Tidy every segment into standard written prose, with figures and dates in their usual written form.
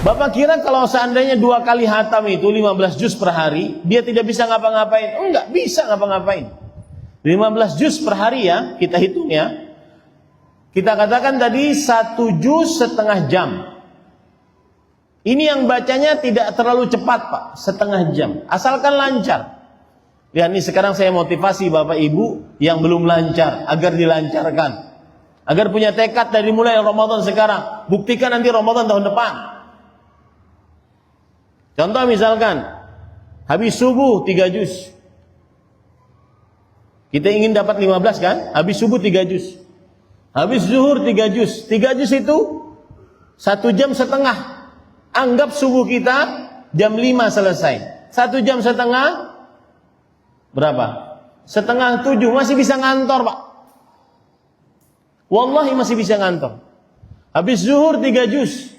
Bapak kira kalau seandainya 2 kali hatam itu 15 juz per hari, dia tidak bisa ngapa-ngapain? Enggak, bisa ngapa-ngapain. 15 juz per hari ya, kita hitung ya. Kita katakan tadi 1 juz setengah jam. Ini yang bacanya tidak terlalu cepat Pak, setengah jam. Asalkan lancar. Lihat nih sekarang saya motivasi Bapak Ibu yang belum lancar, agar dilancarkan. Agar punya tekad dari mulai Ramadan sekarang. Buktikan nanti Ramadan tahun depan. Contoh misalkan, habis subuh 3 juz. Kita ingin dapat 15 kan? Habis subuh 3 juz. Habis zuhur 3 juz. 3 juz itu 1 jam setengah. Anggap subuh kita jam 5 selesai. 1 jam setengah berapa? Setengah 7. Masih bisa ngantor Pak. Wallahi masih bisa ngantor. Habis zuhur 3 juz.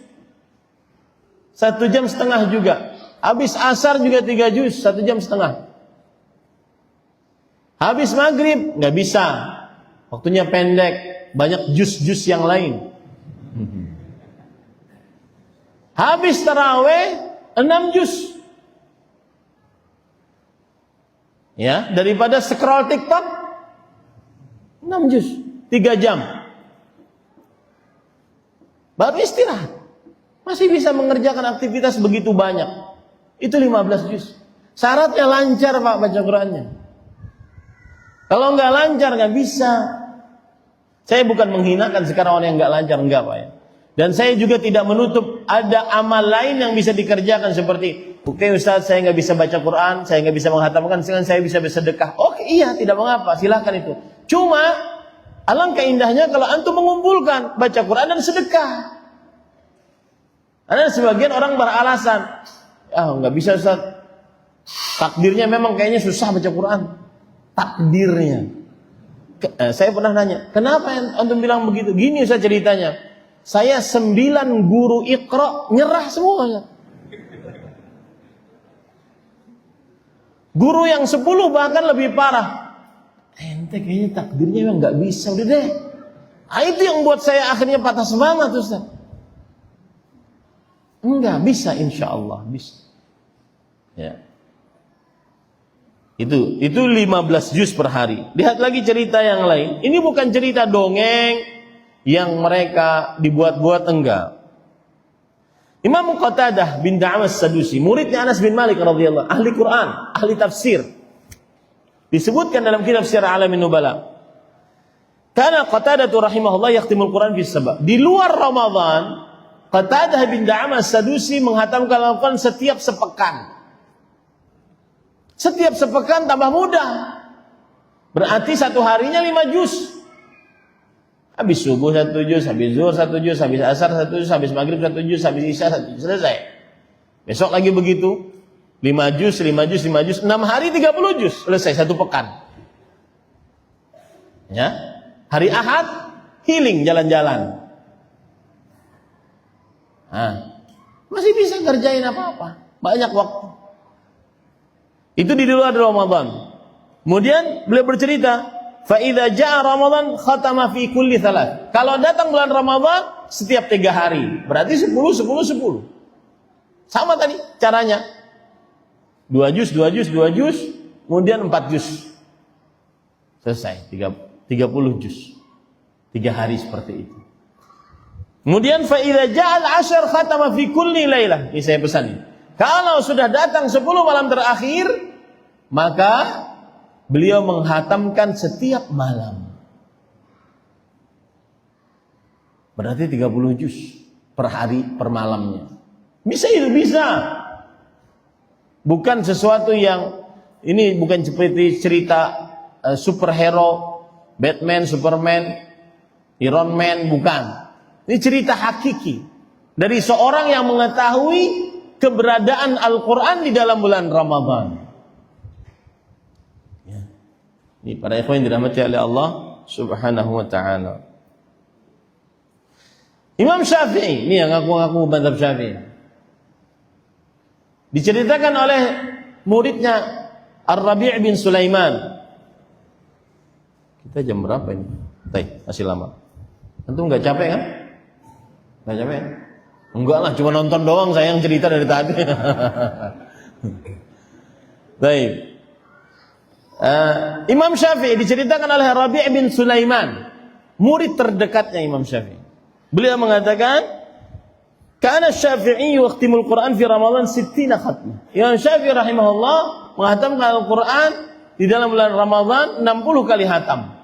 1 jam setengah juga. Habis asar juga 3 juz, 1 jam setengah. Habis maghrib nggak bisa, waktunya pendek, banyak juz-juz yang lain. Habis taraweh 6 juz. Ya, daripada scroll TikTok 6 juz, 3 jam. Baru istirahat. Masih bisa mengerjakan aktivitas begitu banyak. Itu 15 juz. Syaratnya lancar Pak baca Qur'annya. Kalau nggak lancar nggak bisa. Saya bukan menghinakan sekarang orang yang nggak lancar, enggak Pak ya. Dan saya juga tidak menutup ada amal lain yang bisa dikerjakan seperti, oke Ustaz saya nggak bisa baca Quran, saya nggak bisa menghatamkan, saya bisa bersedekah. Oke iya tidak mengapa, silahkan itu. Cuma alangkah indahnya kalau antum mengumpulkan baca Quran dan sedekah. Ada sebagian orang beralasan, nggak bisa Ustaz. Takdirnya memang kayaknya susah baca Quran. Takdirnya. Saya pernah nanya, kenapa antum bilang begitu? Gini Ustaz ceritanya. Saya 9 guru Iqra nyerah semua. Guru yang 10 bahkan lebih parah. Ente kayaknya takdirnya memang nggak bisa, udah deh. Itu yang buat saya akhirnya patah semangat Ustaz. Enggak, bisa insya Allah, bisa. Ya. Itu 15 juz per hari. Lihat lagi cerita yang lain. Ini bukan cerita dongeng yang mereka dibuat-buat, enggak. Imam Qatadah bin Da'amas Sadusi, muridnya Anas bin Malik radhiyallahu, ahli Quran, ahli tafsir. Disebutkan dalam kitab Syiar Alamin Nubala. Karena Qatadah rahimahullah yakhtimul Quran fi sabah. Di luar Ramadan, Qatadah bin Da'amas Sadusi menghatamkan Al-Quran setiap sepekan. Setiap sepekan tambah mudah. Berarti satu harinya 5 juz. Habis subuh 1 juz, habis zuhur 1 juz, habis asar 1 juz, habis maghrib 1 juz, habis isya 1 juz. Selesai. Besok lagi begitu. 5 juz, 5 juz, 5 juz. 6 hari 30 juz. Selesai satu pekan. Ya. Hari Ahad healing jalan-jalan. Masih bisa ngerjain apa-apa. Banyak waktu. Itu di luar Ramadan. Kemudian beliau bercerita, fa idza jaa Ramadan khatama fi kulli thalath. Kalau datang bulan Ramadan setiap 3 hari, berarti 10 10 10. Sama tadi caranya. 2 juz, 2 juz, 2 juz, kemudian 4 juz. Selesai, 30 juz. 3 hari seperti itu. Kemudian fa idza jaa al-'ashr khatama fi kulli lailah. Ini saya pesan. Kalau sudah datang 10 malam terakhir, maka beliau menghatamkan setiap malam. Berarti 30 juz per hari, per malamnya. Bisa itu, bisa. Bukan sesuatu yang, ini bukan seperti cerita superhero, Batman, Superman, Iron Man, bukan. Ini cerita hakiki. Dari seorang yang mengetahui keberadaan Al-Quran di dalam bulan Ramadan. Ya. Ini para ikhwan yang dirahmati oleh Allah Subhanahu wa ta'ala. Imam Syafi'i, ini yang ngaku-ngaku mazhab Syafi'i. Diceritakan oleh muridnya Ar-Rabi' bin Sulaiman. Kita jam berapa ini? Masih lama. Antum nggak capek kan? Nggak capek? Enggak lah, cuma nonton doang, saya yang cerita dari tadi. Baik. Imam Syafi'i diceritakan oleh Rabi' bin Sulaiman, murid terdekatnya Imam Syafi'i. Beliau mengatakan, "Kana Syafi'i yaqtimul Qur'an fi Ramadan 60 khatmah." Imam Syafi'i rahimahullah menghatamkan Al-Qur'an di dalam bulan Ramadan 60 kali hatam.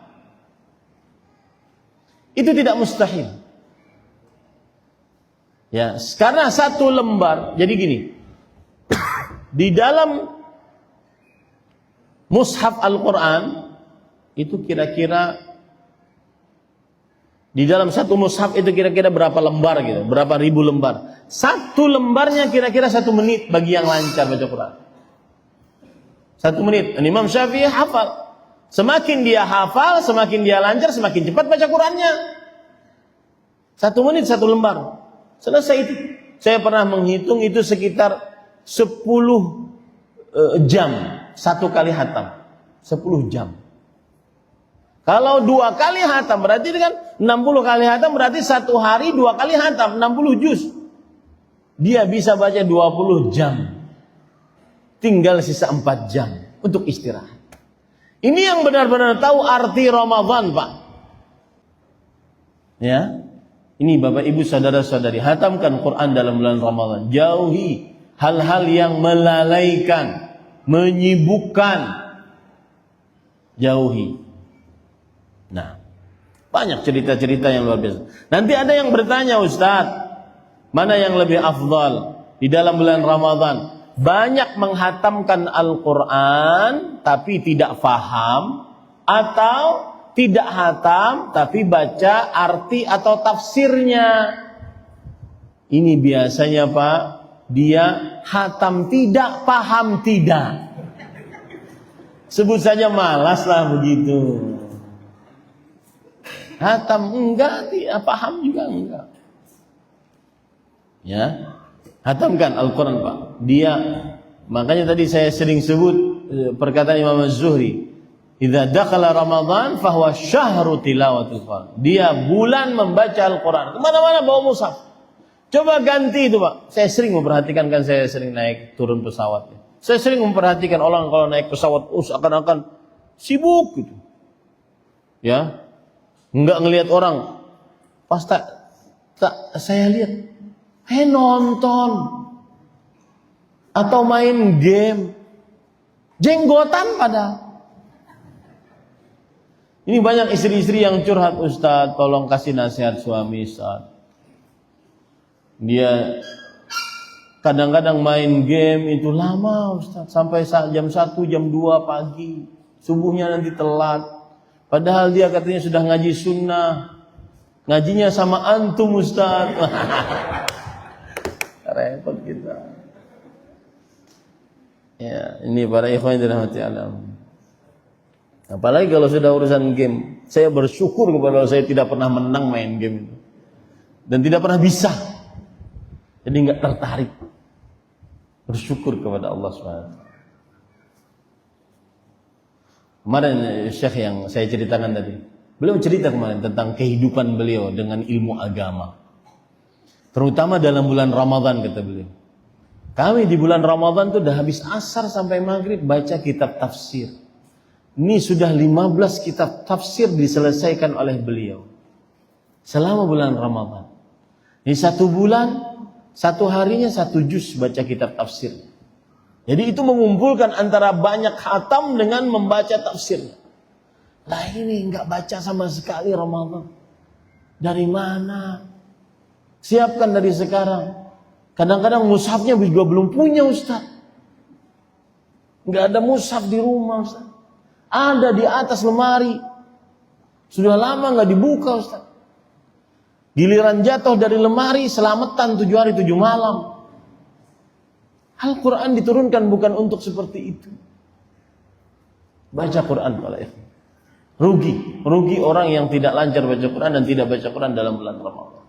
Itu tidak mustahil. Ya, karena satu lembar. Jadi gini. Di dalam mushaf Al-Qur'an itu kira-kira di dalam satu mushaf itu kira-kira berapa lembar gitu, berapa ribu lembar. Satu lembarnya kira-kira 1 menit bagi yang lancar baca Quran. 1 menit. Dan Imam Syafi'i hafal. Semakin dia hafal, semakin dia lancar, semakin cepat baca Qurannya. 1 menit 1 lembar. Selesai itu. Saya pernah menghitung itu sekitar 10 jam 1 kali hatam. 10 jam. Kalau 2 kali hatam berarti kan 60 kali hatam berarti 1 hari 2 kali hatam 60 juz. Dia bisa baca 20 jam. Tinggal sisa 4 jam untuk istirahat. Ini yang benar-benar tahu arti Ramadan, Pak. Ya. Ini Bapak Ibu saudara-saudari, hatamkan Quran dalam bulan Ramadan. Jauhi hal-hal yang melalaikan, menyibukkan. Jauhi. Nah, banyak cerita-cerita yang luar biasa. Nanti ada yang bertanya, Ustaz, mana yang lebih afdal di dalam bulan Ramadan? Banyak menghatamkan Al-Quran tapi tidak faham, atau tidak hatam tapi baca arti atau tafsirnya. Ini biasanya Pak, dia hatam tidak, paham tidak. Sebut saja malas lah begitu. Hatam enggak, tidak paham juga enggak. Ya. Hatamkan Al-Quran Pak. Dia, makanya tadi saya sering sebut perkataan Imam Az-Zuhri, idza dakhala Ramadan fahuwa syahru tilawatil Quran. Dia bulan membaca Al-Quran. Kemana-mana bawa mushaf. Coba ganti itu Pak. Saya sering memperhatikan, kan saya sering naik turun pesawat. Saya sering memperhatikan orang kalau naik pesawat seakan-akan sibuk gitu. Ya. Enggak ngelihat orang. Pas saya lihat nonton atau main game, jenggotan pada. Ini banyak istri-istri yang curhat, Ustaz, tolong kasih nasihat suami, Ustaz. Dia kadang-kadang main game itu lama, Ustaz, sampai jam 1, jam 2 pagi, subuhnya nanti telat. Padahal dia katanya sudah ngaji sunnah, ngajinya sama antum, Ustaz. Repot kita. Ya, ini para ikhwan yang dirahmati Allah. Apalagi kalau sudah urusan game. Saya bersyukur kepada Allah, saya tidak pernah menang main game itu. Dan tidak pernah bisa. Jadi enggak tertarik. Bersyukur kepada Allah SWT. Kemarin Syekh yang saya ceritakan tadi, beliau cerita kemarin tentang kehidupan beliau dengan ilmu agama. Terutama dalam bulan Ramadan, kata beliau. Kami di bulan Ramadan tuh udah habis asar sampai maghrib baca kitab tafsir. Ini sudah 15 kitab tafsir diselesaikan oleh beliau selama bulan Ramadan. Ini 1 bulan, 1 harinya 1 juz baca kitab tafsir. Jadi itu mengumpulkan antara banyak khatam dengan membaca tafsir. Lah ini enggak baca sama sekali Ramadan. Dari mana? Siapkan dari sekarang. Kadang-kadang mushafnya juga belum punya, Ustaz. Enggak ada mushaf di rumah, Ustaz. Ada di atas lemari. Sudah lama enggak dibuka, Ustaz. Giliran jatuh dari lemari, selamatan 7 hari 7 malam. Al-Quran diturunkan bukan untuk seperti itu. Baca Quran, Pak. Rugi orang yang tidak lancar baca Quran dan tidak baca Quran dalam bulan Ramadan.